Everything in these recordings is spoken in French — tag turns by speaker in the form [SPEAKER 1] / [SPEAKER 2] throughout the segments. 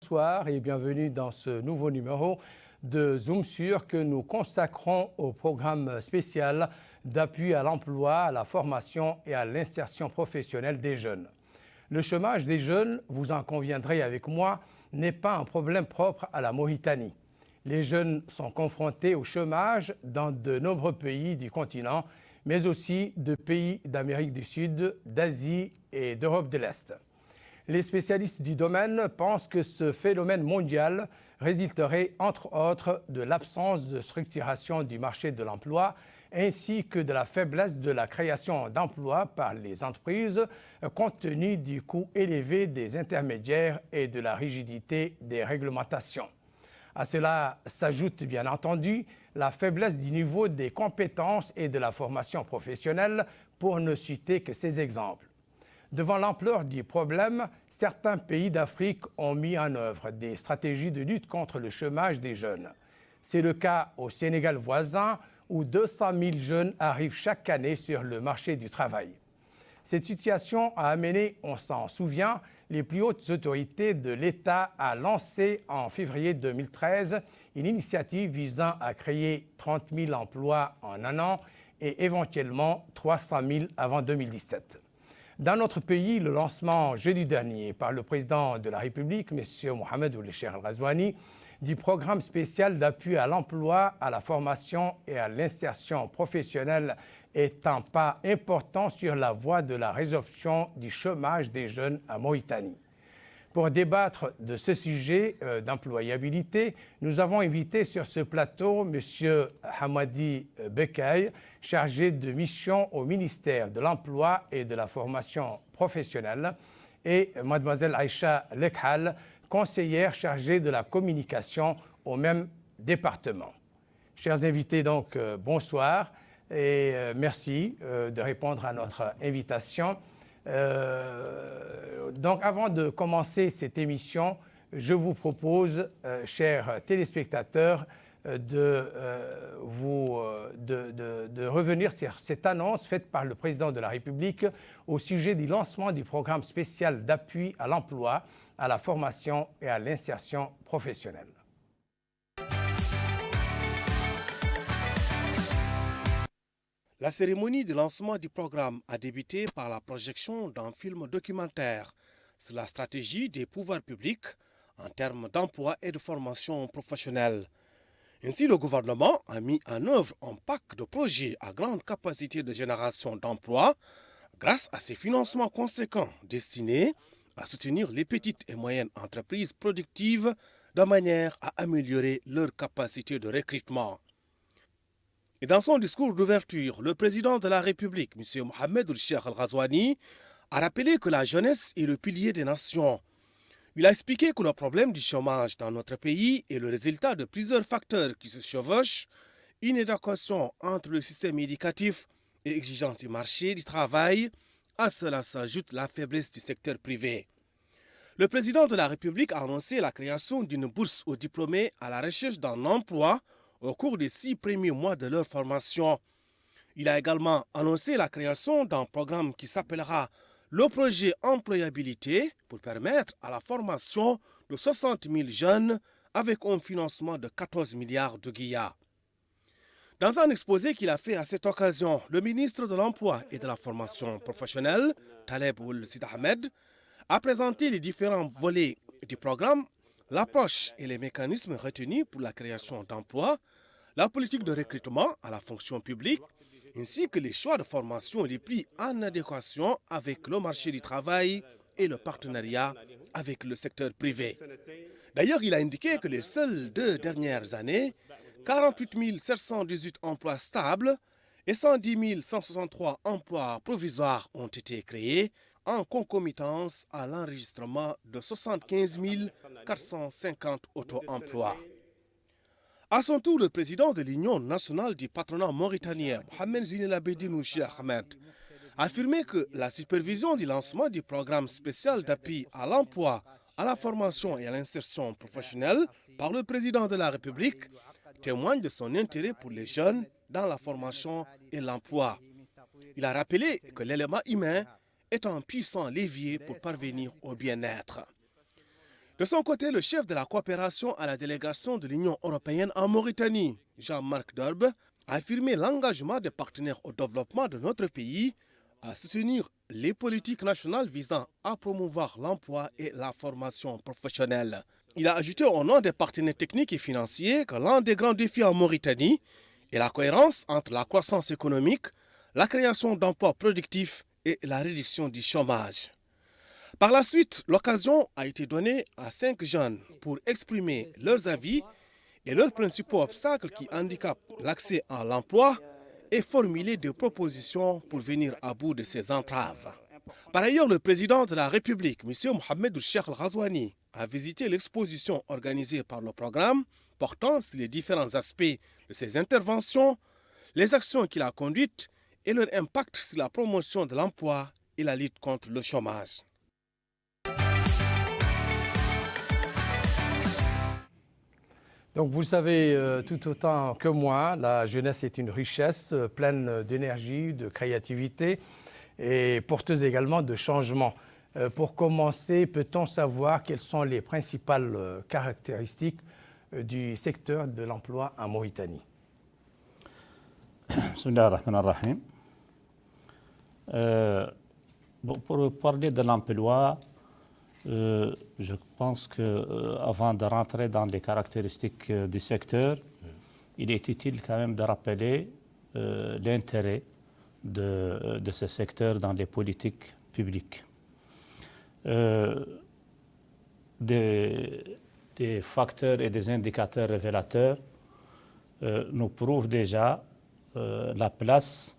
[SPEAKER 1] Bonsoir et bienvenue dans ce nouveau numéro de Zoom sur que nous consacrons au programme spécial d'appui à l'emploi, à la formation et à l'insertion professionnelle des jeunes. Le chômage des jeunes, vous en conviendrez avec moi, n'est pas un problème propre à la Mauritanie. Les jeunes sont confrontés au chômage dans de nombreux pays du continent, mais aussi de pays d'Amérique du Sud, d'Asie et d'Europe de l'Est. Les spécialistes du domaine pensent que ce phénomène mondial résulterait entre autres de l'absence de structuration du marché de l'emploi ainsi que de la faiblesse de la création d'emplois par les entreprises compte tenu du coût élevé des intermédiaires et de la rigidité des réglementations. À cela s'ajoute bien entendu la faiblesse du niveau des compétences et de la formation professionnelle, pour ne citer que ces exemples. Devant l'ampleur du problème, certains pays d'Afrique ont mis en œuvre des stratégies de lutte contre le chômage des jeunes. C'est le cas au Sénégal voisin, où 200 000 jeunes arrivent chaque année sur le marché du travail. Cette situation a amené, on s'en souvient, les plus hautes autorités de l'État à lancer en février 2013 une initiative visant à créer 30 000 emplois en un an et éventuellement 300 000 avant 2017. Dans notre pays, le lancement jeudi dernier par le président de la République, M. Mohamed Ould Cheikh Al Ghazouani, du programme spécial d'appui à l'emploi, à la formation et à l'insertion professionnelle est un pas important sur la voie de la résolution du chômage des jeunes en Mauritanie. Pour débattre de ce sujet d'employabilité, nous avons invité sur ce plateau M. Hamadi Bekay, chargé de mission au ministère de l'Emploi et de la formation professionnelle, et Mlle Aïcha Lekhal, conseillère chargée de la communication au même département. Chers invités, donc, bonsoir et merci de répondre à notre invitation. Donc, avant de commencer cette émission, je vous propose, chers téléspectateurs, de revenir sur cette annonce faite par le président de la République au sujet du lancement du programme spécial d'appui à l'emploi, à la formation et à l'insertion professionnelle.
[SPEAKER 2] La cérémonie de lancement du programme a débuté par la projection d'un film documentaire sur la stratégie des pouvoirs publics en termes d'emploi et de formation professionnelle. Ainsi, le gouvernement a mis en œuvre un pack de projets à grande capacité de génération d'emplois grâce à ces financements conséquents destinés à soutenir les petites et moyennes entreprises productives de manière à améliorer leur capacité de recrutement. Et dans son discours d'ouverture, le président de la République, M. Mohamed Ould Cheikh Al Ghazouani, a rappelé que la jeunesse est le pilier des nations. Il a expliqué que le problème du chômage dans notre pays est le résultat de plusieurs facteurs qui se chevauchent, une inadéquation entre le système éducatif et l'exigence du marché du travail. À cela s'ajoute la faiblesse du secteur privé. Le président de la République a annoncé la création d'une bourse aux diplômés à la recherche d'un emploi au cours des 6 premiers mois de leur formation. Il a également annoncé la création d'un programme qui s'appellera le projet employabilité pour permettre à la formation de 60 000 jeunes avec un financement de 14 milliards de guillas. Dans un exposé qu'il a fait à cette occasion, le ministre de l'Emploi et de la formation professionnelle, Taleb Ould Sid Ahmed, a présenté les différents volets du programme, l'approche et les mécanismes retenus pour la création d'emplois, la politique de recrutement à la fonction publique, ainsi que les choix de formation les plus en adéquation avec le marché du travail et le partenariat avec le secteur privé. D'ailleurs, il a indiqué que les seules 2 dernières années, 48 718 emplois stables et 110 163 emplois provisoires ont été créés en concomitance à l'enregistrement de 75 450 auto-emplois. À son tour, le président de l'Union nationale du patronat mauritanien, Mohamed Zine Labedine Cheikh Ahmed, a affirmé que la supervision du lancement du programme spécial d'appui à l'emploi, à la formation et à l'insertion professionnelle par le président de la République témoigne de son intérêt pour les jeunes dans la formation et l'emploi. Il a rappelé que l'élément humain est un puissant levier pour parvenir au bien-être. De son côté, le chef de la coopération à la délégation de l'Union européenne en Mauritanie, Jean-Marc Derbe, a affirmé l'engagement des partenaires au développement de notre pays à soutenir les politiques nationales visant à promouvoir l'emploi et la formation professionnelle. Il a ajouté au nom des partenaires techniques et financiers que l'un des grands défis en Mauritanie est la cohérence entre la croissance économique, la création d'emplois productifs et la réduction du chômage. Par la suite, l'occasion a été donnée à 5 jeunes pour exprimer leurs avis et leurs principaux obstacles qui handicapent l'accès à l'emploi et formuler des propositions pour venir à bout de ces entraves. Par ailleurs, le président de la République, M. Mohamed Cheikh Al-Ghazouani, a visité l'exposition organisée par le programme portant sur les différents aspects de ses interventions, les actions qu'il a conduites et leur impact sur la promotion de l'emploi et la lutte contre le chômage.
[SPEAKER 1] Donc vous le savez tout autant que moi, la jeunesse est une richesse pleine d'énergie, de créativité et porteuse également de changement. Pour commencer, peut-on savoir quelles sont les principales caractéristiques du secteur de l'emploi en Mauritanie?
[SPEAKER 3] Pour parler de l'emploi, je pense qu'avant de rentrer dans les caractéristiques du secteur, il est utile quand même de rappeler l'intérêt de ce secteur dans les politiques publiques. Des facteurs et des indicateurs révélateurs nous prouvent déjà la place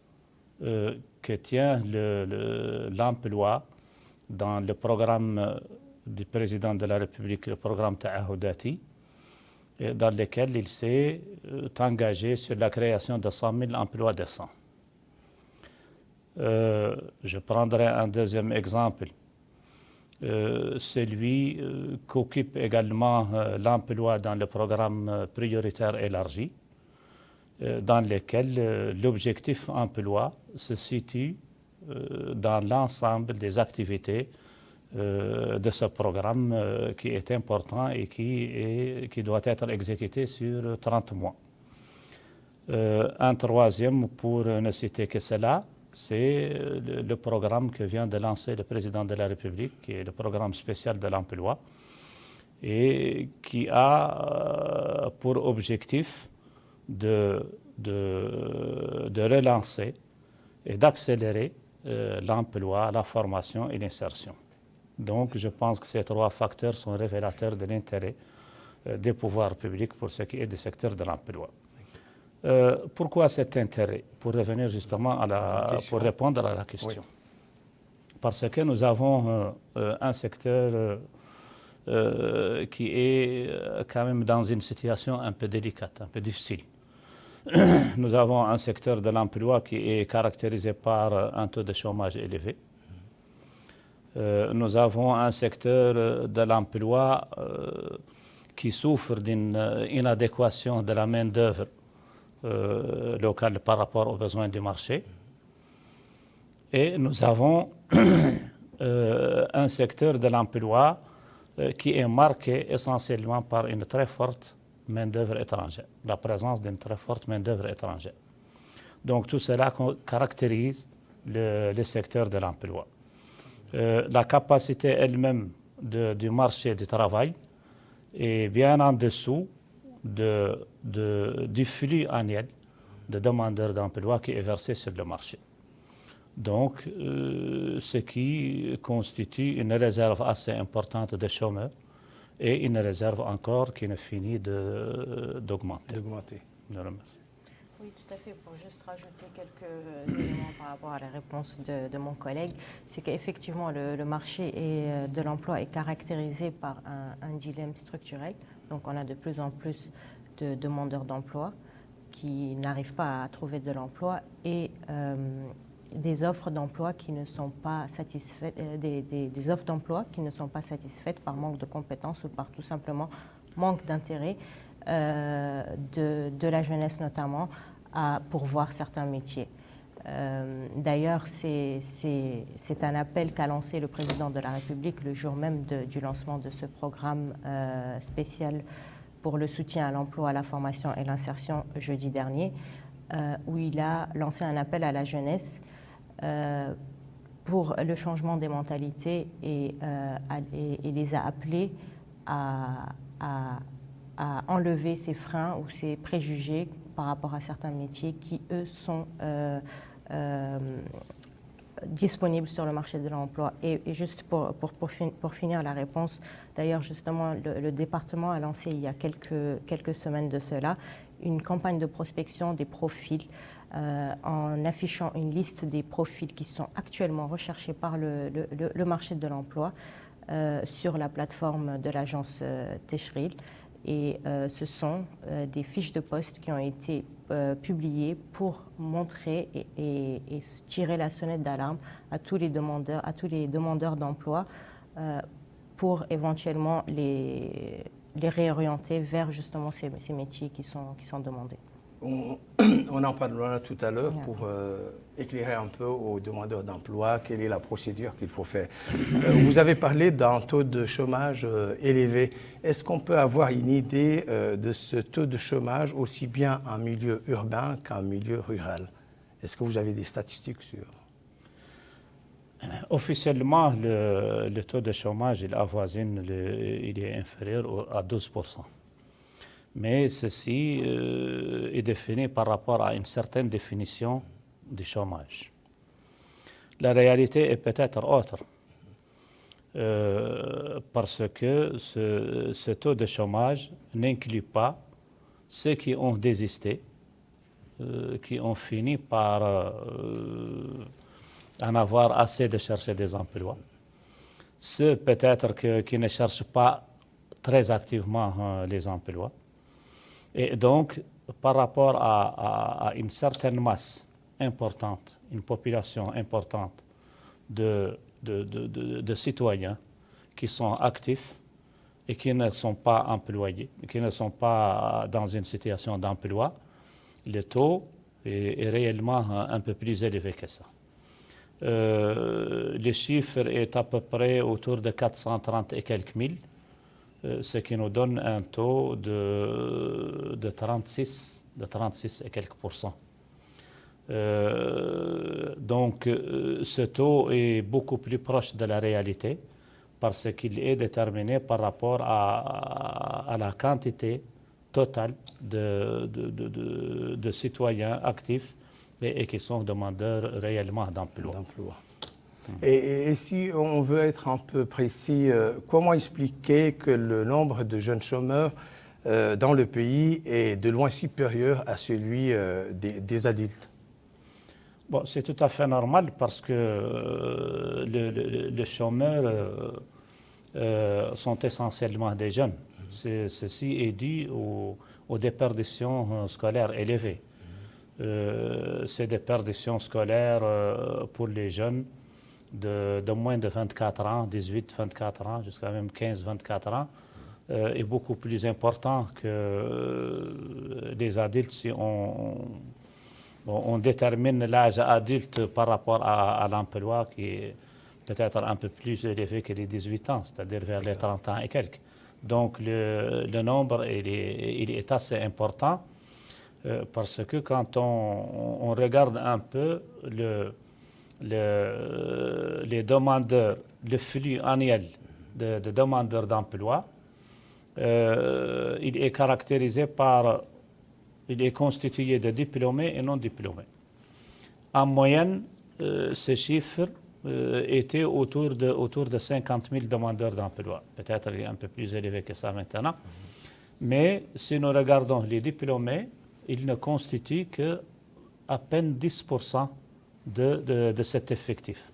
[SPEAKER 3] que tient l'emploi dans le programme du président de la République, le programme Ta'ahoudati, dans lequel il s'est engagé sur la création de 100 000 emplois décents. Je prendrai un deuxième exemple, celui qu'occupe également l'emploi dans le programme prioritaire élargi, dans lequel l'objectif emploi se situe dans l'ensemble des activités de ce programme qui est important et qui doit être exécuté sur 30 mois. Un troisième, pour ne citer que cela, c'est le programme que vient de lancer le président de la République, qui est le programme spécial de l'emploi, et qui a pour objectif de relancer et d'accélérer l'emploi, la formation et l'insertion. Donc je pense que ces trois facteurs sont révélateurs de l'intérêt des pouvoirs publics pour ce qui est du secteur de l'emploi. Pourquoi cet intérêt? Pour revenir justement pour répondre à la question. Oui. Parce que nous avons un secteur qui est quand même dans une situation un peu délicate, un peu difficile. Nous avons un secteur de l'emploi qui est caractérisé par un taux de chômage élevé. Nous avons un secteur de l'emploi qui souffre d'une inadéquation de la main-d'œuvre locale par rapport aux besoins du marché. Et nous avons un secteur de l'emploi qui est marqué essentiellement par une très forte main-d'œuvre étrangère, la présence d'une très forte main-d'œuvre étrangère. Donc tout cela caractérise le secteur de l'emploi. La capacité elle-même du marché du travail est bien en dessous du flux annuel de demandeurs d'emploi qui est versé sur le marché. Donc, ce qui constitue une réserve assez importante de chômeurs et une réserve encore qui ne finit d'augmenter.
[SPEAKER 4] Oui, tout à fait. Pour juste rajouter quelques éléments par rapport à la réponse de mon collègue, c'est qu'effectivement, le marché de l'emploi est caractérisé par un dilemme structurel. Donc, on a de plus en plus de demandeurs d'emploi qui n'arrivent pas à trouver de l'emploi et des offres d'emploi qui ne sont pas satisfaites, des offres d'emploi qui ne sont pas satisfaites par manque de compétences ou par tout simplement manque d'intérêt de la jeunesse notamment à pourvoir certains métiers. D'ailleurs, c'est un appel qu'a lancé le président de la République le jour même du lancement de ce programme spécial pour le soutien à l'emploi, à la formation et l'insertion jeudi dernier, où il a lancé un appel à la jeunesse pour le changement des mentalités et les a appelés à enlever ces freins ou ces préjugés par rapport à certains métiers qui, eux, sont disponibles sur le marché de l'emploi. Et juste pour finir la réponse, d'ailleurs, justement, le département a lancé il y a quelques semaines de cela une campagne de prospection des profils en affichant une liste des profils qui sont actuellement recherchés par le marché de l'emploi sur la plateforme de l'agence Teshril. Et ce sont des fiches de poste qui ont été publiées pour montrer et tirer la sonnette d'alarme à tous les demandeurs d'emploi pour éventuellement les réorienter vers justement ces métiers qui sont demandés.
[SPEAKER 1] On en parlera tout à l'heure pour éclairer un peu aux demandeurs d'emploi quelle est la procédure qu'il faut faire. Vous avez parlé d'un taux de chômage élevé. Est-ce qu'on peut avoir une idée de ce taux de chômage aussi bien en milieu urbain qu'en milieu rural? Est-ce que vous avez des statistiques sur?
[SPEAKER 3] Officiellement, le taux de chômage il avoisine, il est inférieur à 12%. Mais ceci est défini par rapport à une certaine définition du chômage. La réalité est peut-être autre, parce que ce taux de chômage n'inclut pas ceux qui ont désisté, qui ont fini par en avoir assez de chercher des emplois. Ceux peut-être qui ne cherchent pas très activement les emplois. Et donc, par rapport à une certaine masse importante, une population importante de citoyens qui sont actifs et qui ne sont pas employés, qui ne sont pas dans une situation d'emploi, le taux est réellement un peu plus élevé que ça. Le chiffre est à peu près autour de 430 et quelques mille, ce qui nous donne un taux de 36 et quelques pourcents. Donc ce taux est beaucoup plus proche de la réalité parce qu'il est déterminé par rapport à la quantité totale de citoyens actifs et qui sont demandeurs réellement d'emploi.
[SPEAKER 1] Et si on veut être un peu précis, comment expliquer que le nombre de jeunes chômeurs dans le pays est de loin supérieur à celui des adultes?
[SPEAKER 3] Bon, c'est tout à fait normal parce que les chômeurs sont essentiellement des jeunes. Ceci est dû aux déperditions scolaires élevées. C'est des perditions scolaires pour les jeunes de moins de 24 ans, 18-24 ans, jusqu'à même 15-24 ans, est beaucoup plus important que les adultes si on détermine l'âge adulte par rapport à l'emploi qui est peut-être un peu plus élevé que les 18 ans, c'est-à-dire vers les 30 ans et quelques. Donc le nombre il est assez important parce que quand on regarde un peu les demandeurs, le flux annuel de demandeurs d'emploi, il est caractérisé il est constitué de diplômés et non diplômés. En moyenne, ce chiffre était autour de 50 000 demandeurs d'emploi. Peut-être il est un peu plus élevé que ça maintenant. Mais si nous regardons les diplômés, ils ne constituent qu'à peine 10% de cet effectif.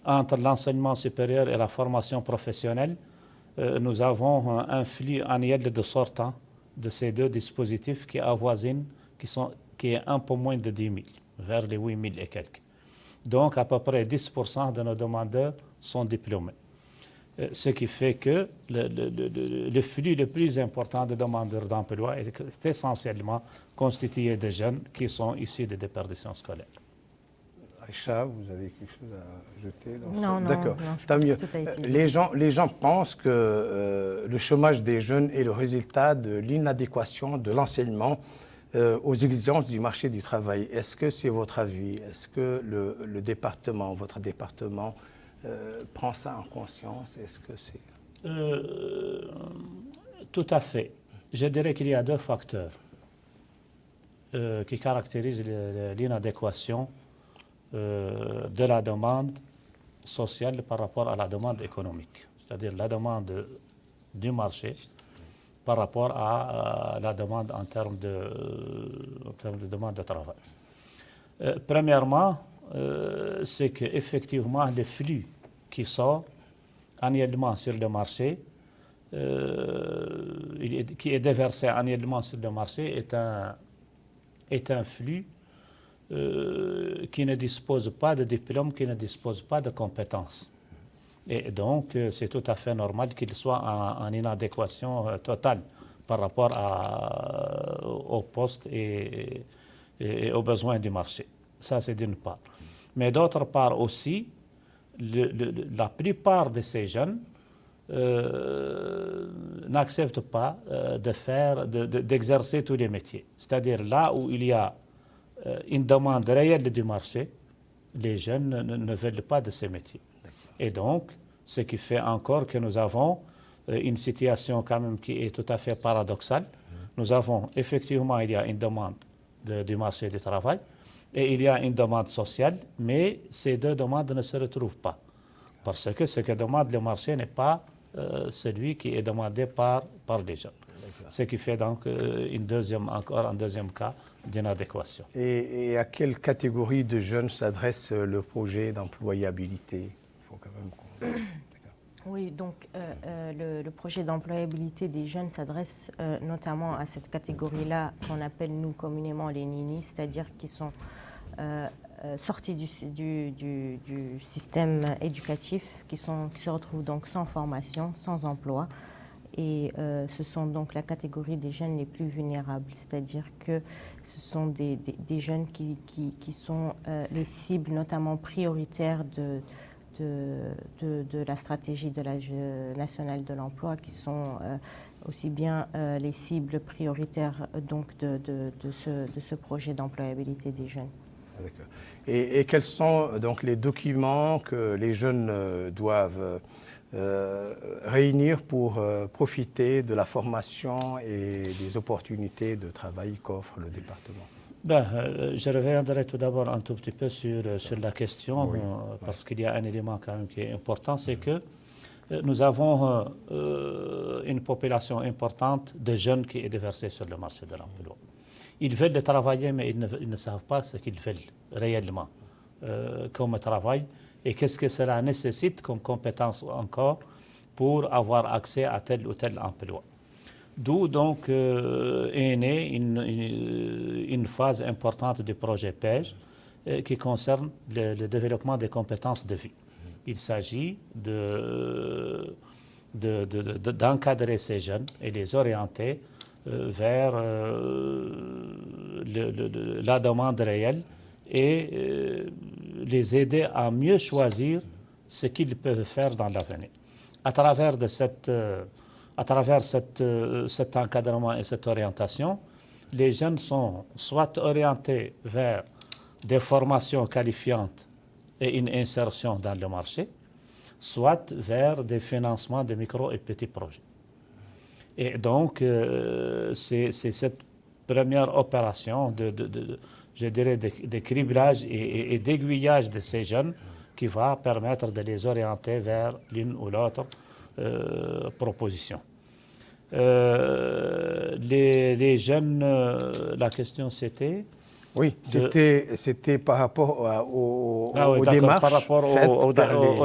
[SPEAKER 3] Entre l'enseignement supérieur et la formation professionnelle, nous avons un flux annuel de sortants de ces deux dispositifs qui avoisinent, qui est un peu moins de 10 000, vers les 8 000 et quelques. Donc, à peu près 10% de nos demandeurs sont diplômés. Ce qui fait que le flux le plus important de demandeurs d'emploi est essentiellement constitué de jeunes qui sont issus de déperditions scolaires.
[SPEAKER 1] Aïcha, vous avez quelque chose à ajouter
[SPEAKER 4] Non,
[SPEAKER 1] d'accord.
[SPEAKER 4] non, je
[SPEAKER 1] Tant
[SPEAKER 4] pense
[SPEAKER 1] mieux.
[SPEAKER 4] que tout a été dit.
[SPEAKER 1] Les gens pensent que le chômage des jeunes est le résultat de l'inadéquation de l'enseignement aux exigences du marché du travail. Est-ce que c'est votre avis? Est-ce que votre département prend ça en conscience? Est-ce que c'est...
[SPEAKER 3] Tout à fait. Je dirais qu'il y a deux facteurs qui caractérisent l'inadéquation de la demande sociale par rapport à la demande économique, c'est-à-dire la demande du marché par rapport à la demande en termes de demande de travail. Premièrement, c'est qu'effectivement, le flux qui sort annuellement sur le marché, qui est déversé annuellement sur le marché, est un flux qui ne dispose pas de diplôme, qui ne dispose pas de compétences. Et donc, c'est tout à fait normal qu'il soit en inadéquation totale par rapport aux postes et aux besoins du marché. Ça, c'est d'une part. Mais d'autre part aussi, la plupart de ces jeunes n'acceptent pas d'exercer tous les métiers. C'est-à-dire là où il y a une demande réelle du marché, les jeunes ne veulent pas de ces métiers. Et donc, ce qui fait encore que nous avons une situation quand même qui est tout à fait paradoxale. Nous avons effectivement, il y a une demande du marché du travail et il y a une demande sociale, mais ces deux demandes ne se retrouvent pas. Parce que ce que demande le marché n'est pas celui qui est demandé par les jeunes. Ce qui fait donc un deuxième cas d'inadéquation.
[SPEAKER 1] Et à quelle catégorie de jeunes s'adresse le projet d'employabilité? Il faut quand même qu'on...
[SPEAKER 4] Oui, donc le projet d'employabilité des jeunes s'adresse notamment à cette catégorie-là qu'on appelle nous communément les ninis, c'est-à-dire qui sont sortis du système éducatif, qui se retrouvent donc sans formation, sans emploi. Et ce sont donc la catégorie des jeunes les plus vulnérables, c'est-à-dire que ce sont des jeunes qui sont les cibles notamment prioritaires de la stratégie de l'Agence nationale de l'emploi, qui sont aussi bien les cibles prioritaires donc de ce projet d'employabilité des jeunes.
[SPEAKER 1] D'accord. Et quels sont donc les documents que les jeunes doivent réunir pour profiter de la formation et des opportunités de travail qu'offre le département?
[SPEAKER 3] Je reviendrai tout d'abord un tout petit peu sur la question,
[SPEAKER 1] oui,
[SPEAKER 3] parce qu'il y a un élément quand même qui est important, c'est que nous avons une population importante de jeunes qui est déversée sur le marché de l'emploi. Ils veulent travailler, mais ils ne savent pas ce qu'ils veulent réellement comme travail et qu'est-ce que cela nécessite comme compétence encore pour avoir accès à tel ou tel emploi. D'où donc est née une phase importante du projet PEJ qui concerne le développement des compétences de vie. Il s'agit d'encadrer ces jeunes et les orienter vers la demande réelle et les aider à mieux choisir ce qu'ils peuvent faire dans l'avenir. À travers cet encadrement et cette orientation, les jeunes sont soit orientés vers des formations qualifiantes et une insertion dans le marché, soit vers des financements de micro et petits projets. Et donc, c'est cette première opération je dirais, de criblage et d'aiguillage de ces jeunes qui va permettre de les orienter vers l'une ou l'autre proposition. Les jeunes, la question c'était...
[SPEAKER 1] Oui, c'était par rapport aux démarches
[SPEAKER 3] par rapport aux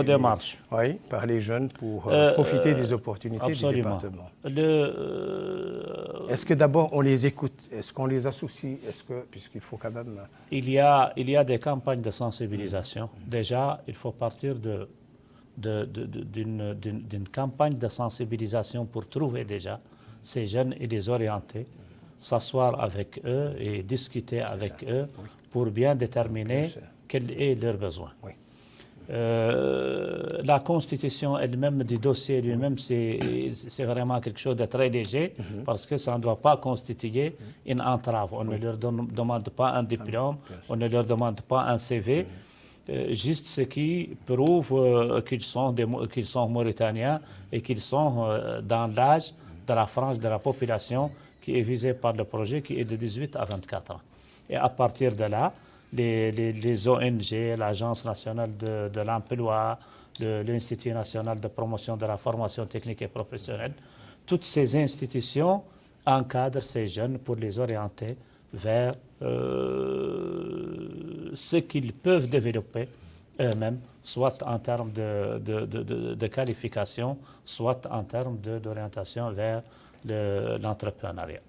[SPEAKER 3] démarches.
[SPEAKER 1] Oui, par les jeunes pour profiter des opportunités
[SPEAKER 3] absolument.
[SPEAKER 1] du département. Est-ce que d'abord on les écoute? Est-ce qu'on les associe? Puisqu'il faut quand même...
[SPEAKER 3] Il y a des campagnes de sensibilisation. Déjà, il faut partir d'une campagne de sensibilisation pour trouver déjà ces jeunes et les orienter, s'asseoir avec eux et discuter avec eux pour bien déterminer quel est leur besoin.
[SPEAKER 1] Oui.
[SPEAKER 3] La constitution elle-même du dossier lui-même, c'est vraiment quelque chose de très léger parce que ça ne doit pas constituer une entrave. On ne leur demande pas un diplôme, on ne leur demande pas un CV, juste ce qui prouve qu'ils sont mauritaniens et qu'ils sont dans l'âge de la frange de la population qui est visée par le projet, qui est de 18 à 24 ans. Et à partir de là, les ONG, l'Agence nationale de l'emploi, l'Institut national de promotion de la formation technique et professionnelle, toutes ces institutions encadrent ces jeunes pour les orienter vers ce qu'ils peuvent développer eux-mêmes, soit en termes de qualification, soit en termes d'orientation vers l'entrepreneuriat.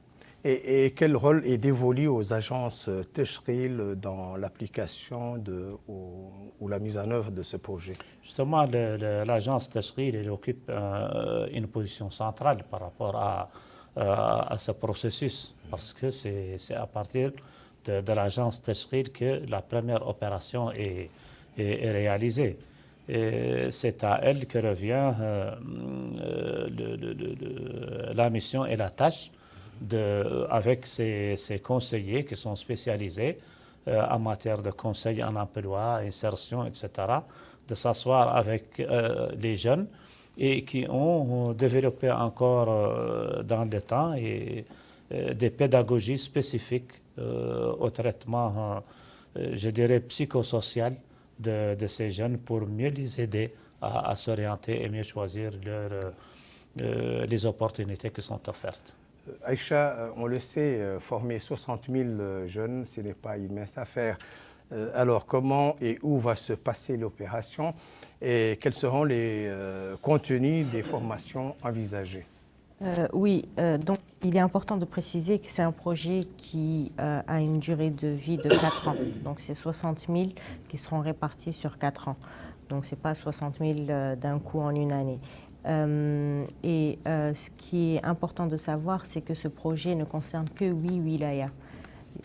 [SPEAKER 1] Et quel rôle est dévolu aux agences Teshril dans l'application ou la mise en œuvre de ce projet?
[SPEAKER 3] Justement, l'agence Teshril elle occupe une position centrale par rapport à ce processus, parce que c'est à partir de l'agence Teshril que la première opération est réalisée. Et c'est à elle que revient la mission et la tâche avec ces conseillers qui sont spécialisés en matière de conseil en emploi, insertion, etc., de s'asseoir avec les jeunes et qui ont développé encore dans le temps des pédagogies spécifiques au traitement, je dirais, psychosocial de ces jeunes pour mieux les aider à s'orienter et mieux choisir les opportunités qui sont offertes.
[SPEAKER 1] Aïcha, on le sait, former 60 000 jeunes, ce n'est pas une mince affaire. Alors, comment et où va se passer l'opération et quels seront les contenus des formations envisagées?
[SPEAKER 4] Donc il est important de préciser que c'est un projet qui a une durée de vie de 4 ans. Donc c'est 60 000 qui seront répartis sur 4 ans. Donc ce n'est pas 60 000 d'un coup en une année. Ce qui est important de savoir, c'est que ce projet ne concerne que 8 wilayas.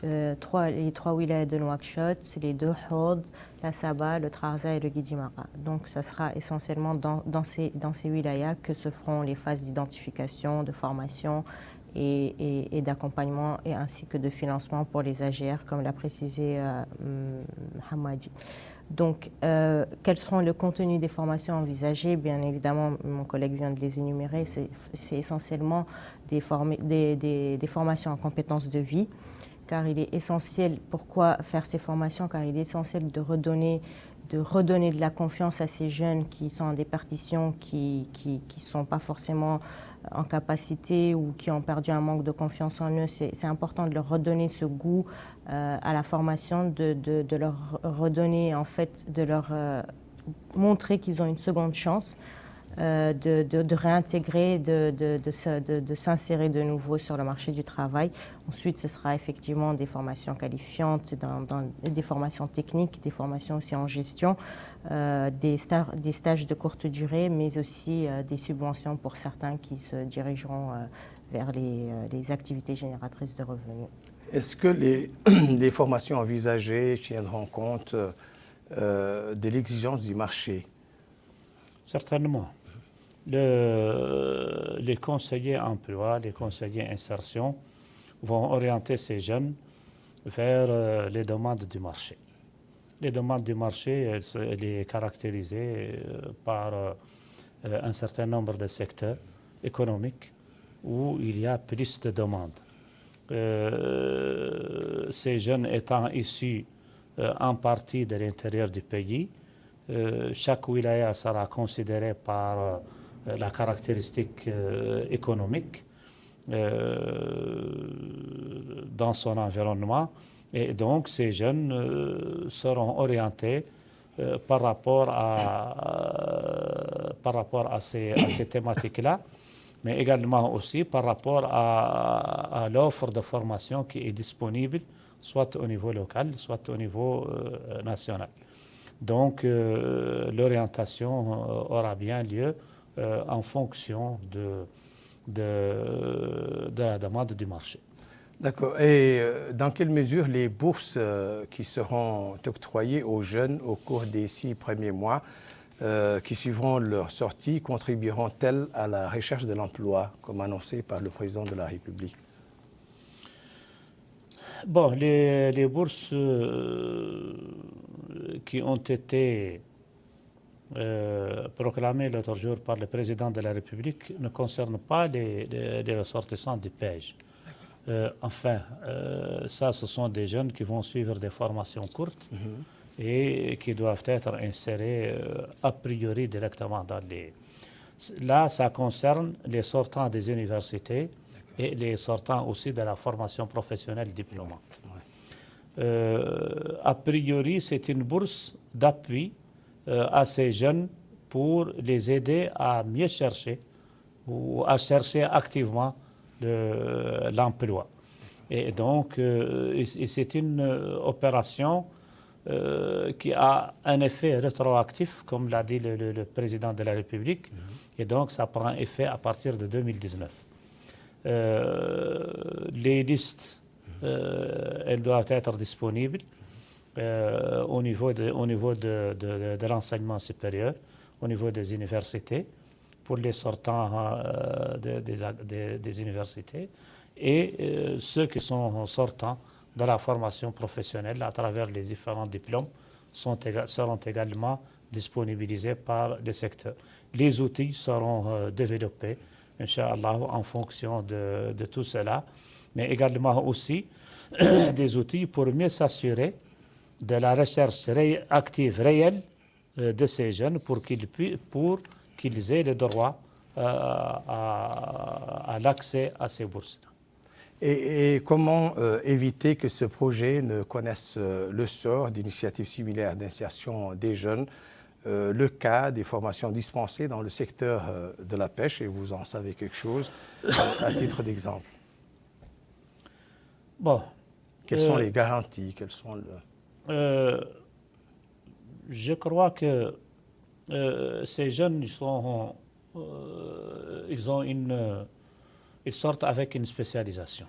[SPEAKER 4] Les 3 wilayas de Nouakchott, c'est les 2 Hod, la Saba, le Trarza et le Guidimara. Donc ça sera essentiellement dans ces wilayas que se feront les phases d'identification, de formation et d'accompagnement et ainsi que de financement pour les AGR, comme l'a précisé Hamadi. Donc, quels seront le contenu des formations envisagées? Bien évidemment, mon collègue vient de les énumérer. C'est essentiellement des formations en compétences de vie, car il est essentiel. Pourquoi faire ces formations? Car il est essentiel de redonner de la confiance à ces jeunes qui sont en déperdition, qui sont pas forcément en capacité ou qui ont perdu un manque de confiance en eux. C'est important de leur redonner ce goût à la formation, de leur redonner, en fait, de leur montrer qu'ils ont une seconde chance, de réintégrer, de s'insérer de nouveau sur le marché du travail. Ensuite, ce sera effectivement des formations qualifiantes, des formations techniques, des formations aussi en gestion, des stages de courte durée, mais aussi des subventions pour certains qui se dirigeront vers les activités génératrices de revenus.
[SPEAKER 1] Est-ce que les formations envisagées tiendront compte de l'exigence du marché?
[SPEAKER 3] Certainement. Les conseillers emploi, les conseillers insertion vont orienter ces jeunes vers les demandes du marché. Les demandes du marché, elle est caractérisée par un certain nombre de secteurs économiques où il y a plus de demandes. Ces jeunes étant issus en partie de l'intérieur du pays, chaque wilaya sera considérée par la caractéristique économique dans son environnement, et donc ces jeunes seront orientés par rapport à ces thématiques-là, mais également aussi par rapport à l'offre de formation qui est disponible, soit au niveau local, soit au niveau national. Donc, l'orientation aura bien lieu en fonction de la demande du marché.
[SPEAKER 1] D'accord. Et dans quelle mesure les bourses qui seront octroyées aux jeunes au cours des 6 premiers mois qui suivront leur sortie contribueront-elles à la recherche de l'emploi, comme annoncé par le président de la République?
[SPEAKER 3] Bon, les bourses qui ont été proclamées l'autre jour par le président de la République ne concernent pas les ressortissants du PEJ. Ça, ce sont des jeunes qui vont suivre des formations courtes et qui doivent être insérés a priori directement dans les... Là, ça concerne les sortants des universités et les sortants aussi de la formation professionnelle diplômante. A priori, c'est une bourse d'appui à ces jeunes pour les aider à mieux chercher ou à chercher activement l'emploi. Et donc, c'est une opération qui a un effet rétroactif, comme l'a dit le président de la République, et donc ça prend effet à partir de 2019. Les listes, elles doivent être disponibles au niveau de l'enseignement supérieur, au niveau des universités, pour les sortants des universités, et ceux qui sont sortants de la formation professionnelle à travers les différents diplômes seront également disponibilisés par le secteur. Les outils seront développés, Inch'Allah, en fonction de tout cela, mais également aussi des outils pour mieux s'assurer de la recherche active réelle de ces jeunes pour qu'ils aient le droit à l'accès à ces bourses.
[SPEAKER 1] Et comment éviter que ce projet ne connaisse le sort d'initiatives similaires d'insertion des jeunes, le cas des formations dispensées dans le secteur de la pêche, et vous en savez quelque chose, à titre d'exemple?
[SPEAKER 3] Bon.
[SPEAKER 1] Quelles sont les garanties?
[SPEAKER 3] Je crois que ces jeunes, ils sortent avec une spécialisation,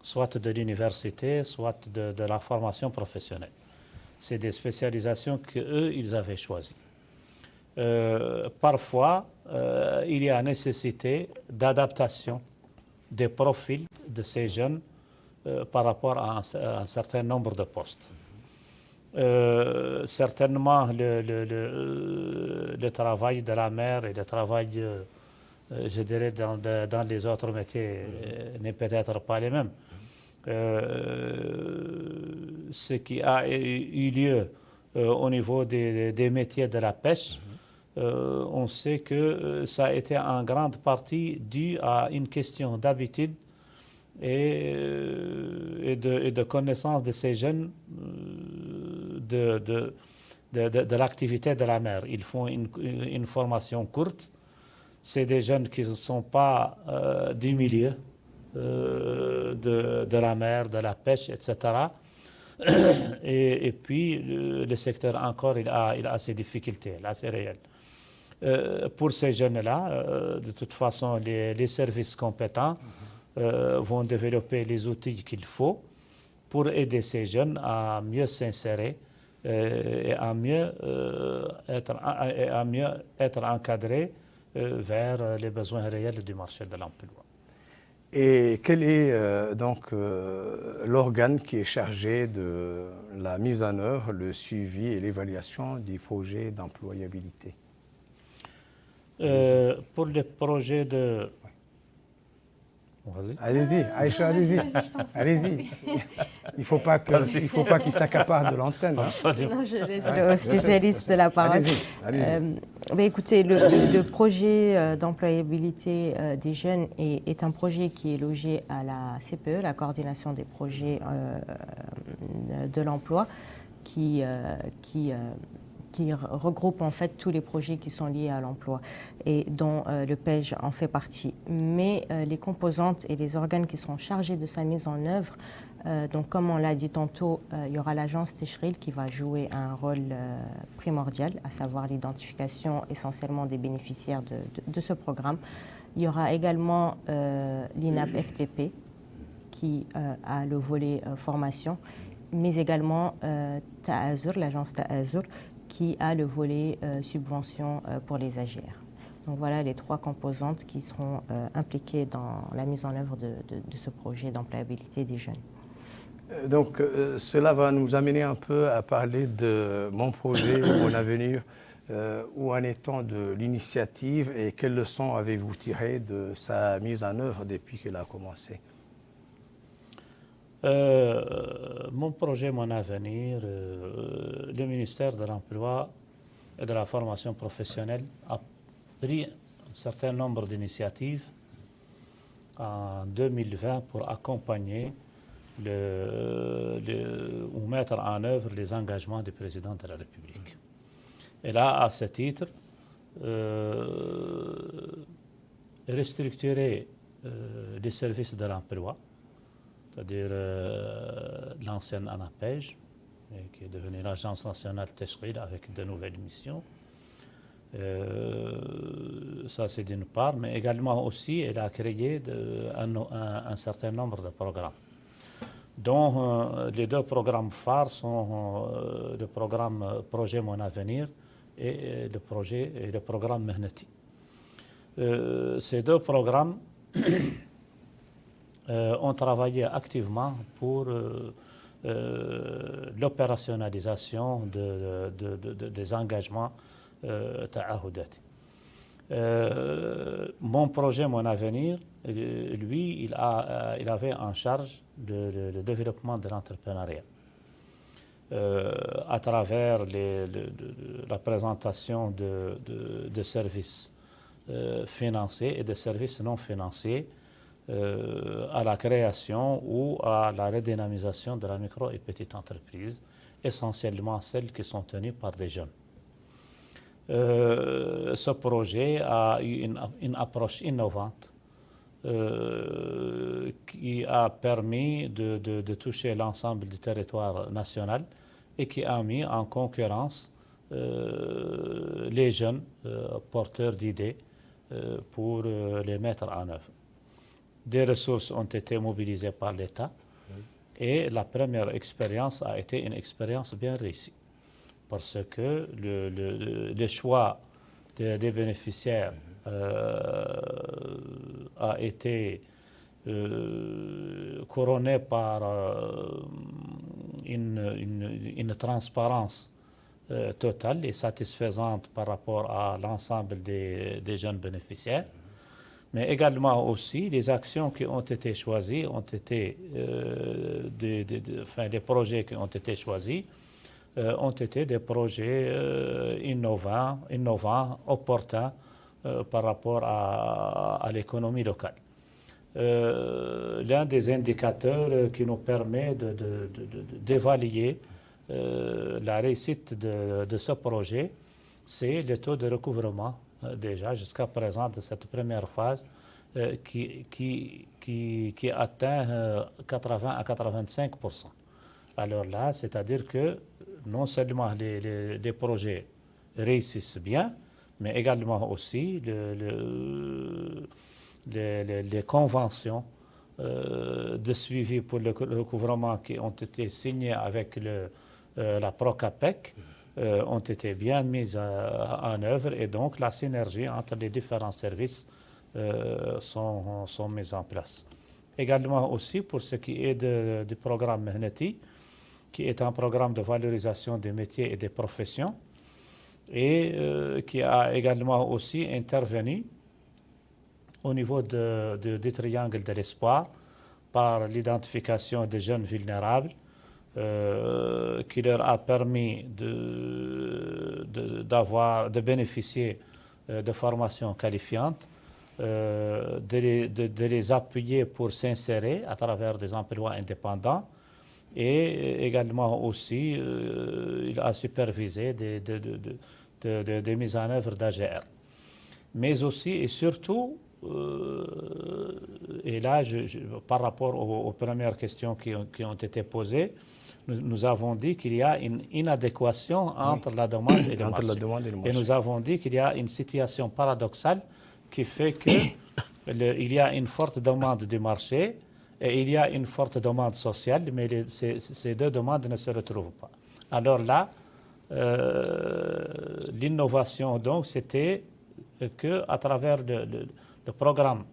[SPEAKER 3] soit de l'université, soit de la formation professionnelle. C'est des spécialisations qu'eux, ils avaient choisies. Parfois, il y a nécessité d'adaptation des profils de ces jeunes par rapport à un certain nombre de postes. Certainement, le travail de la mer et le travail, je dirais, dans les autres métiers n'est peut-être pas les mêmes. Ce qui a eu lieu au niveau des métiers de la pêche, on sait que ça a été en grande partie dû à une question d'habitude et de connaissance de ces jeunes de l'activité de la mer. Ils font une formation courte. C'est des jeunes qui ne sont pas du milieu de la mer, de la pêche, etc. Et puis, le secteur encore, il a ses difficultés, là, c'est réel. Pour ces jeunes-là, de toute façon, les services compétents vont développer les outils qu'il faut pour aider ces jeunes à mieux s'insérer et à mieux être encadrés vers les besoins réels du marché de l'emploi.
[SPEAKER 1] Et quel est l'organe qui est chargé de la mise en œuvre, le suivi et l'évaluation des projets d'employabilité?
[SPEAKER 3] Pour les projets de...
[SPEAKER 1] Allez-y, Aïcha, allez-y. Allez-y. Il ne faut pas qu'il s'accapare de l'antenne.
[SPEAKER 4] Non, je laisse le spécialiste de la parole.
[SPEAKER 1] Allez-y.
[SPEAKER 4] Écoutez, le projet d'employabilité des jeunes est un projet qui est logé à la CPE, la coordination des projets de l'emploi, qui qui regroupe en fait tous les projets qui sont liés à l'emploi et dont le PEJ en fait partie. Mais les composantes et les organes qui seront chargés de sa mise en œuvre, donc comme on l'a dit tantôt, il y aura l'agence Tishril qui va jouer un rôle primordial, à savoir l'identification essentiellement des bénéficiaires de ce programme. Il y aura également l'INAP FTP qui a le volet formation, mais également Ta'azur, l'agence Ta'azur, qui a le volet subvention pour les AGR. Donc voilà les 3 composantes qui seront impliquées dans la mise en œuvre de ce projet d'employabilité des jeunes.
[SPEAKER 1] Donc cela va nous amener un peu à parler de mon projet, mon avenir. Où en est-on de l'initiative et quelles leçons avez-vous tirées de sa mise en œuvre depuis qu'elle a commencé?
[SPEAKER 3] Mon projet, mon avenir, le ministère de l'Emploi et de la formation professionnelle a pris un certain nombre d'initiatives en 2020 pour accompagner ou mettre en œuvre les engagements du président de la République. Et là, à ce titre, restructurer les services de l'emploi, c'est-à-dire l'ancienne ANAPEJ, qui est devenue l'Agence nationale Tishril avec de nouvelles missions. Ça, c'est d'une part, mais également aussi, elle a créé un certain nombre de programmes, dont les 2 programmes phares sont le programme Projet Mon Avenir et le programme Mehnati. Ces 2 programmes ont travaillé activement pour l'opérationnalisation des engagements ta'ahoudat. Mon projet, mon avenir, lui, il avait en charge le développement de l'entrepreneuriat. À travers la présentation de services financiers et de services non financiers à la création ou à la redynamisation de la micro et petite entreprise, essentiellement celles qui sont tenues par des jeunes. Ce projet a eu une approche innovante qui a permis de toucher l'ensemble du territoire national et qui a mis en concurrence les jeunes porteurs d'idées pour les mettre en œuvre. Des ressources ont été mobilisées par l'État et la première expérience a été une expérience bien réussie parce que le choix des bénéficiaires a été couronné par une transparence totale et satisfaisante par rapport à l'ensemble des jeunes bénéficiaires. Mais également aussi, les actions qui ont été choisies ont été, les projets qui ont été choisis ont été des projets innovants, opportuns par rapport à l'économie locale. L'un des indicateurs qui nous permet d'évaluer la réussite de ce projet, c'est le taux de recouvrement déjà jusqu'à présent de cette première phase qui atteint 80 à 85%. Alors là, c'est-à-dire que non seulement les projets réussissent bien, mais également aussi les conventions de suivi pour le recouvrement qui ont été signées avec la Procapec ont été bien mises en œuvre et donc la synergie entre les différents services sont mises en place. Également aussi pour ce qui est du programme Mehnati, qui est un programme de valorisation des métiers et des professions et qui a également aussi intervenu au niveau du triangle de l'espoir par l'identification des jeunes vulnérables qui leur a permis de bénéficier de formations qualifiantes, de les appuyer pour s'insérer à travers des emplois indépendants Et également aussi, il a supervisé des mises en œuvre d'AGR. Mais aussi et surtout, et là, par rapport aux premières questions qui ont été posées, nous avons dit qu'il y a une inadéquation entre la demande et le
[SPEAKER 1] Entre
[SPEAKER 3] marché.
[SPEAKER 1] la demande et le
[SPEAKER 3] Et
[SPEAKER 1] marché.
[SPEAKER 3] nous avons dit qu'il y a une situation paradoxale qui fait qu'il y a une forte demande du marché et il y a une forte demande sociale, mais ces deux demandes ne se retrouvent pas. Alors là, l'innovation, donc, c'était qu'à travers le programme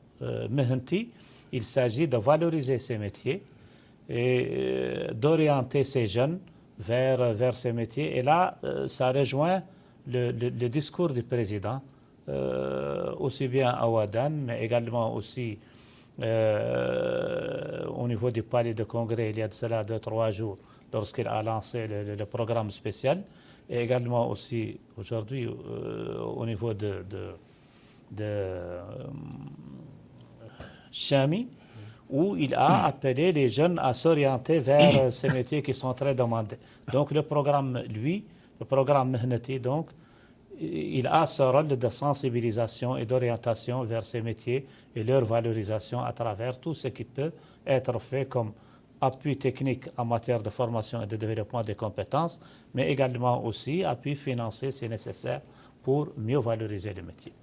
[SPEAKER 3] Mehenti, il s'agit de valoriser ces métiers et d'orienter ces jeunes vers ces métiers. Et là, ça rejoint le discours du président, aussi bien à Ouadane, mais également aussi au niveau du palais de congrès, il y a de cela 2-3 jours, lorsqu'il a lancé le programme spécial, et également aussi aujourd'hui au niveau de Chami, où il a appelé les jeunes à s'orienter vers ces métiers qui sont très demandés. Donc le programme Mehnati, donc, il a ce rôle de sensibilisation et d'orientation vers ces métiers et leur valorisation à travers tout ce qui peut être fait comme appui technique en matière de formation et de développement des compétences, mais également aussi appui financier si nécessaire pour mieux valoriser les métiers.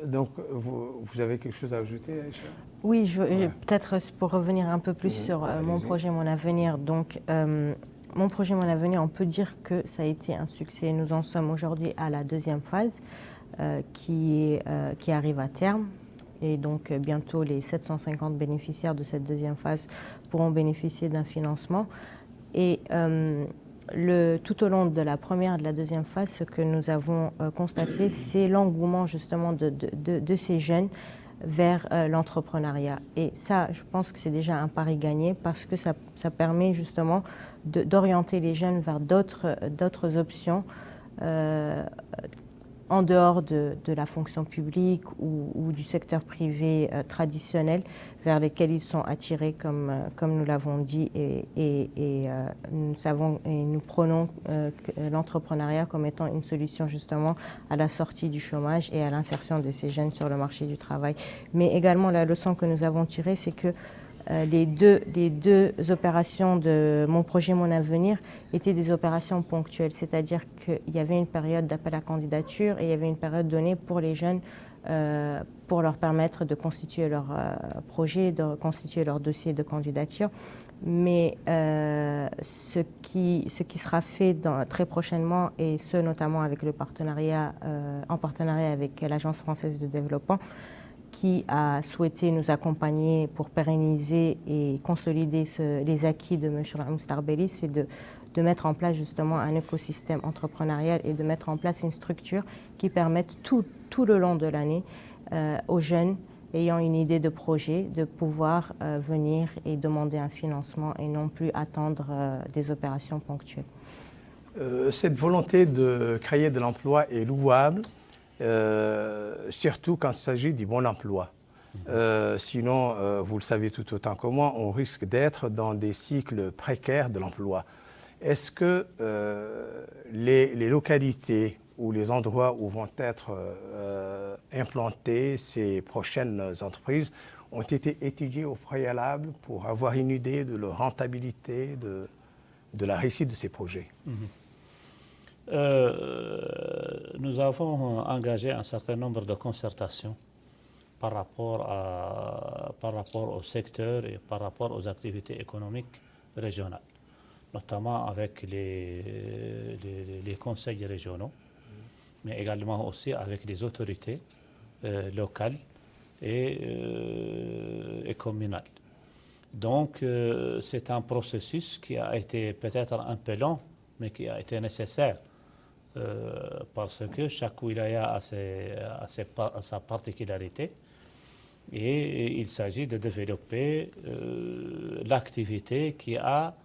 [SPEAKER 1] Donc, vous avez quelque chose à ajouter, Aïcha?
[SPEAKER 4] Oui, peut-être pour revenir un peu plus sur mon projet, mon avenir. Donc, mon projet, mon avenir, on peut dire que ça a été un succès. Nous en sommes aujourd'hui à la deuxième phase qui arrive à terme. Et donc, bientôt, les 750 bénéficiaires de cette deuxième phase pourront bénéficier d'un financement. Et tout au long de la première et de la deuxième phase, ce que nous avons constaté, c'est l'engouement justement de ces jeunes vers l'entrepreneuriat. Et ça, je pense que c'est déjà un pari gagné parce que ça permet justement d'orienter les jeunes vers d'autres options en dehors de la fonction publique ou du secteur privé traditionnel vers lesquels ils sont attirés, comme nous l'avons dit, et nous savons et nous prenons l'entrepreneuriat comme étant une solution justement à la sortie du chômage et à l'insertion de ces jeunes sur le marché du travail. Mais également la leçon que nous avons tirée, c'est que les deux opérations de mon projet, mon avenir, étaient des opérations ponctuelles, c'est-à-dire qu'il y avait une période d'appel à candidature et il y avait une période donnée pour les jeunes pour leur permettre de constituer leur projet, de constituer leur dossier de candidature. Mais ce qui sera fait très prochainement, et ce notamment avec le partenariat, en partenariat avec l'Agence française de développement, qui a souhaité nous accompagner pour pérenniser et consolider les acquis de Mashroua Mustarbeli, c'est de mettre en place justement un écosystème entrepreneurial et de mettre en place une structure qui permette tout le long de l'année aux jeunes ayant une idée de projet de pouvoir venir et demander un financement et non plus attendre des opérations ponctuelles.
[SPEAKER 1] Cette volonté de créer de l'emploi est louable. Surtout quand il s'agit du bon emploi. Sinon, vous le savez tout autant que moi, on risque d'être dans des cycles précaires de l'emploi. Est-ce que les localités ou les endroits où vont être implantées ces prochaines entreprises ont été étudiés au préalable pour avoir une idée de leur rentabilité, de la réussite de ces projets?
[SPEAKER 3] Nous avons engagé un certain nombre de concertations par rapport au secteur et par rapport aux activités économiques régionales, notamment avec les conseils régionaux, mais également aussi avec les autorités locales et communales. Donc c'est un processus qui a été peut-être un peu long, mais qui a été nécessaire. Parce que chaque wilaya a sa particularité et il s'agit de développer l'activité qui a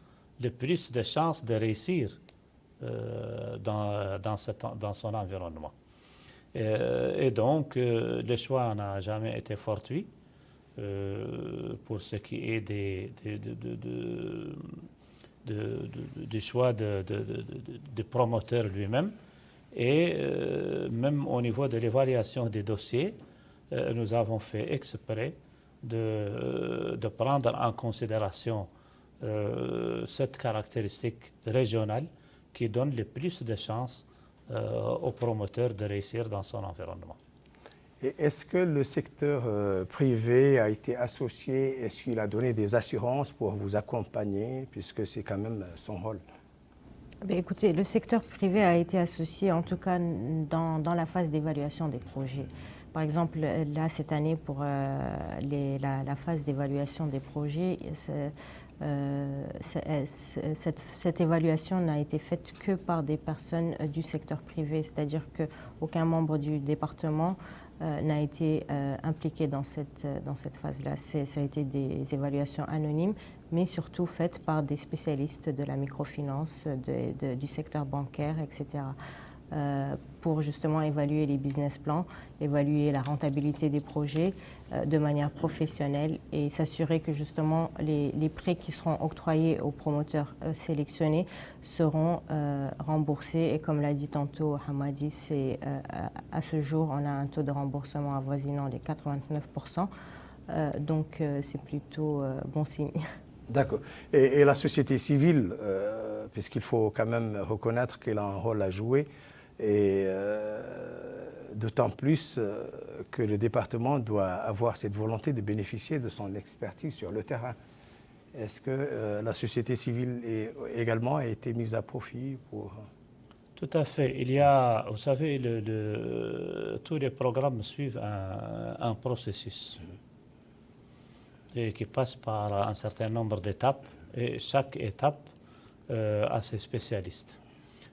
[SPEAKER 3] le plus de chances de réussir dans son environnement. Et donc, le choix n'a jamais été fortuit pour ce qui est du choix du promoteur lui-même. Et même au niveau de l'évaluation des dossiers, nous avons fait exprès de prendre en considération cette caractéristique régionale qui donne le plus de chances au promoteur de réussir dans son environnement.
[SPEAKER 1] Et est-ce que le secteur privé a été associé? Est-ce qu'il a donné des assurances pour vous accompagner, puisque c'est quand même son rôle?
[SPEAKER 4] Écoutez, le secteur privé a été associé, en tout cas dans la phase d'évaluation des projets. Par exemple, là, cette année, pour la phase d'évaluation des projets, cette évaluation n'a été faite que par des personnes du secteur privé, c'est-à-dire qu'aucun membre du département n'a été impliqué dans cette phase-là. Ça a été des évaluations anonymes, mais surtout faites par des spécialistes de la microfinance, du secteur bancaire, etc. Pour justement évaluer les business plans, évaluer la rentabilité des projets de manière professionnelle et s'assurer que justement les prêts qui seront octroyés aux promoteurs sélectionnés seront remboursés. Et comme l'a dit tantôt Hamadi, à ce jour, on a un taux de remboursement avoisinant les 89%. Donc c'est plutôt bon signe.
[SPEAKER 1] D'accord. Et la société civile, puisqu'il faut quand même reconnaître qu'elle a un rôle à jouer, et d'autant plus que le département doit avoir cette volonté de bénéficier de son expertise sur le terrain. Est-ce que la société civile également a été mise à profit pour...
[SPEAKER 3] Tout à fait. Il y a, vous savez, tous les programmes suivent un processus et qui passe par un certain nombre d'étapes, et chaque étape a ses spécialistes.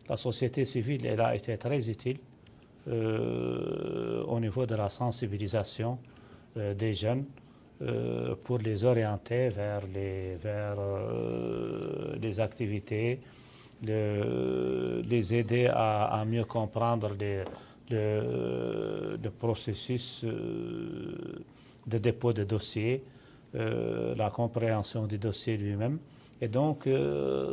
[SPEAKER 3] La société civile, elle a été très utile au niveau de la sensibilisation des jeunes pour les orienter vers les activités, les aider à mieux comprendre le processus de dépôt de dossier, la compréhension du dossier lui-même. Et donc,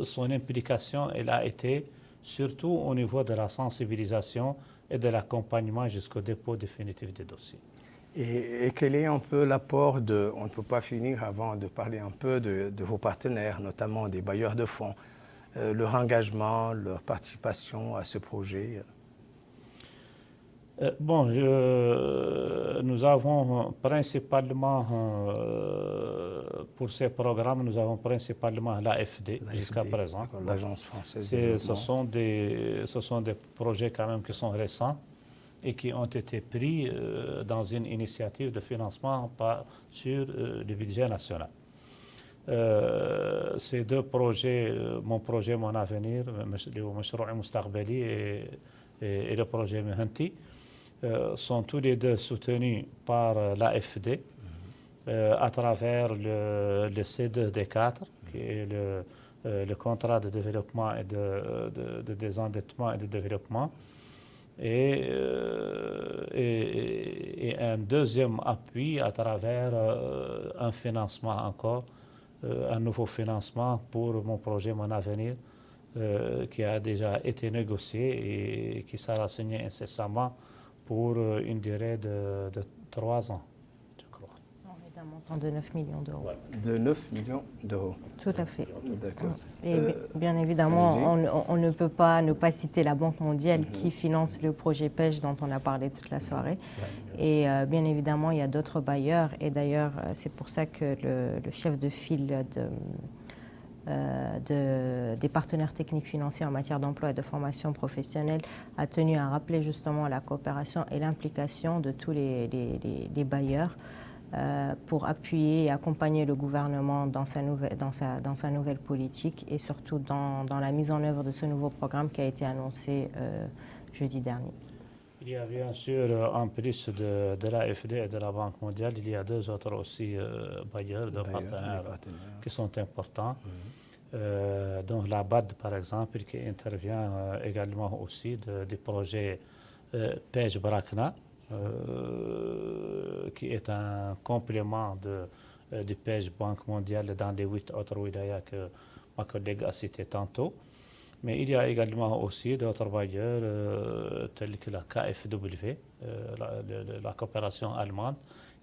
[SPEAKER 3] son implication, elle a été surtout au niveau de la sensibilisation et de l'accompagnement jusqu'au dépôt définitif des dossiers.
[SPEAKER 1] Et quel est un peu l'apport on ne peut pas finir avant de parler un peu de vos partenaires, notamment des bailleurs de fonds, leur engagement, leur participation à ce projet?
[SPEAKER 3] Nous avons principalement, pour ces programmes, nous avons principalement l'AFD jusqu'à présent.
[SPEAKER 1] L'Agence française
[SPEAKER 3] Ce
[SPEAKER 1] de développement.
[SPEAKER 3] sont des projets quand même qui sont récents et qui ont été pris dans une initiative de financement sur le budget national. Ces deux projets, mon projet Mon Avenir, le Mashroua Moustaqbali et le projet Mehanti, sont tous les deux soutenus par l'AFD à travers le C2D4, qui est le contrat de développement et de désendettement et de développement, et un deuxième appui à travers un financement encore, un nouveau financement pour mon projet Mon Avenir, qui a déjà été négocié et qui sera signé incessamment pour une durée de 3 ans, je crois.
[SPEAKER 4] Un montant de 9 millions d'euros.
[SPEAKER 3] Ouais.
[SPEAKER 1] De 9 millions d'euros.
[SPEAKER 4] Tout à fait.
[SPEAKER 1] D'accord.
[SPEAKER 4] Et bien évidemment, on ne peut pas ne pas citer la Banque mondiale qui finance le projet pêche dont on a parlé toute la soirée. Et bien évidemment, il y a d'autres bailleurs. Et d'ailleurs, c'est pour ça que le chef de file des partenaires techniques financiers en matière d'emploi et de formation professionnelle a tenu à rappeler justement la coopération et l'implication de tous les bailleurs pour appuyer et accompagner le gouvernement dans sa nouvelle politique et surtout dans la mise en œuvre de ce nouveau programme qui a été annoncé jeudi dernier.
[SPEAKER 3] Il y a bien sûr, en plus de l'AFD et de la Banque mondiale, il y a deux autres aussi bailleurs, partenaires qui sont importants, dont la BAD par exemple, qui intervient également aussi du projet Pêche Brakna, qui est un complément du Pêche Banque mondiale dans les 8 autres wilayas que ma collègue a cité tantôt. Mais il y a également aussi d'autres bailleurs tels que la KfW, la coopération allemande,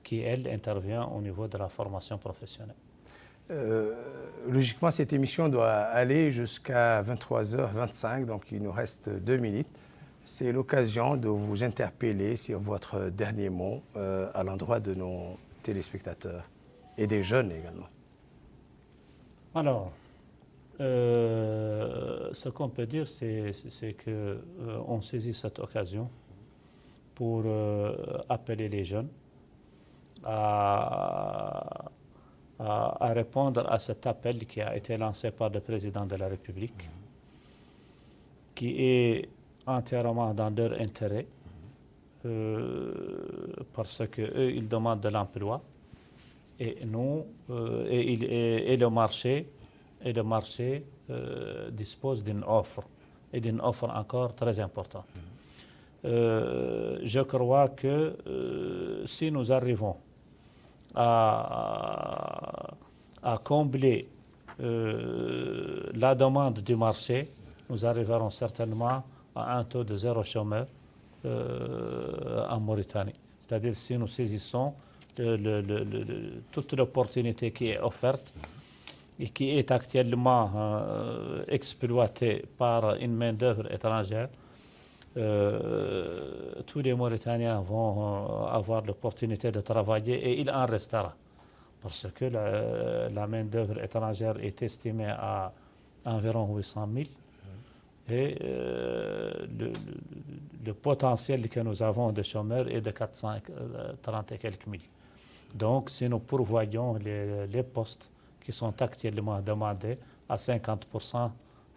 [SPEAKER 3] qui, elle, intervient au niveau de la formation professionnelle.
[SPEAKER 1] Logiquement, cette émission doit aller jusqu'à 23h25, donc il nous reste 2 minutes. C'est l'occasion de vous interpeller sur votre dernier mot à l'endroit de nos téléspectateurs et des jeunes également.
[SPEAKER 3] Alors, ce qu'on peut dire, c'est qu'on saisit cette occasion pour appeler les jeunes à répondre à cet appel qui a été lancé par le président de la République, qui est entièrement dans leur intérêt, parce qu'eux, ils demandent de l'emploi, et nous, et le marché dispose d'une offre, et d'une offre encore très importante. Je crois que si nous arrivons à combler la demande du marché, nous arriverons certainement à un taux de 0 chômeur en Mauritanie. C'est-à-dire si nous saisissons toute l'opportunité qui est offerte et qui est actuellement exploitée par une main-d'œuvre étrangère, tous les Mauritaniens vont avoir l'opportunité de travailler et il en restera. Parce que la main-d'œuvre étrangère est estimée à environ 800 000 et le potentiel que nous avons de chômeurs est de 430 et quelques mille. Donc, si nous pourvoyons les postes qui sont actuellement demandés à 50%,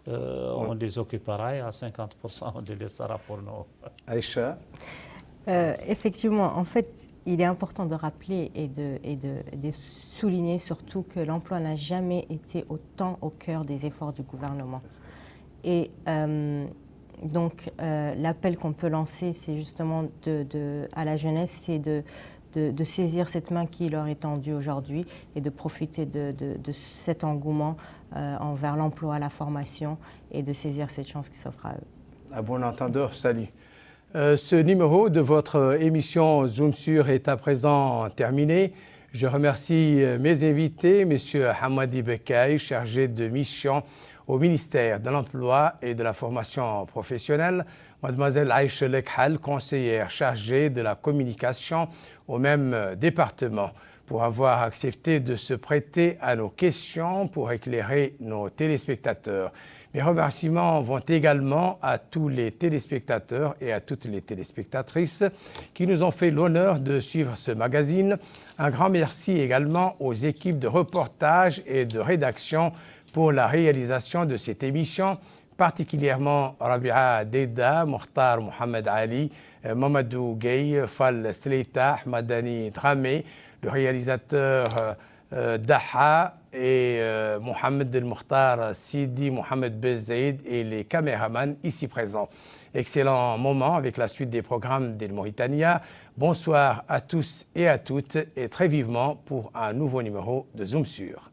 [SPEAKER 3] on les occupera et à 50%, on les laissera pour nous.
[SPEAKER 1] Aïcha?
[SPEAKER 4] Effectivement, en fait, il est important de rappeler et de souligner surtout que l'emploi n'a jamais été autant au cœur des efforts du gouvernement. Et donc, l'appel qu'on peut lancer, c'est justement à la jeunesse, c'est de saisir cette main qui leur est tendue aujourd'hui et de profiter de cet engouement envers l'emploi, la formation et de saisir cette chance qui s'offre à eux.
[SPEAKER 1] À bon entendeur, salut. Ce numéro de votre émission Zoom Sur est à présent terminé. Je remercie mes invités, M. Hamadi Bekay, chargé de mission au ministère de l'Emploi et de la formation professionnelle, Mademoiselle Aïcha Lekhal, conseillère chargée de la communication au même département, pour avoir accepté de se prêter à nos questions pour éclairer nos téléspectateurs. Mes remerciements vont également à tous les téléspectateurs et à toutes les téléspectatrices qui nous ont fait l'honneur de suivre ce magazine. Un grand merci également aux équipes de reportage et de rédaction pour la réalisation de cette émission, particulièrement Rabia Deida, Mokhtar Mohamed Ali, Mamadou Gueye, Fall Sleita, Madani Dramé, le réalisateur Daha et Mohamed El Mokhtar Sidi, Mohamed Bezaid et les caméramans ici présents. Excellent moment avec la suite des programmes d'El Mauritania. Bonsoir à tous et à toutes et très vivement pour un nouveau numéro de Zoom Sur.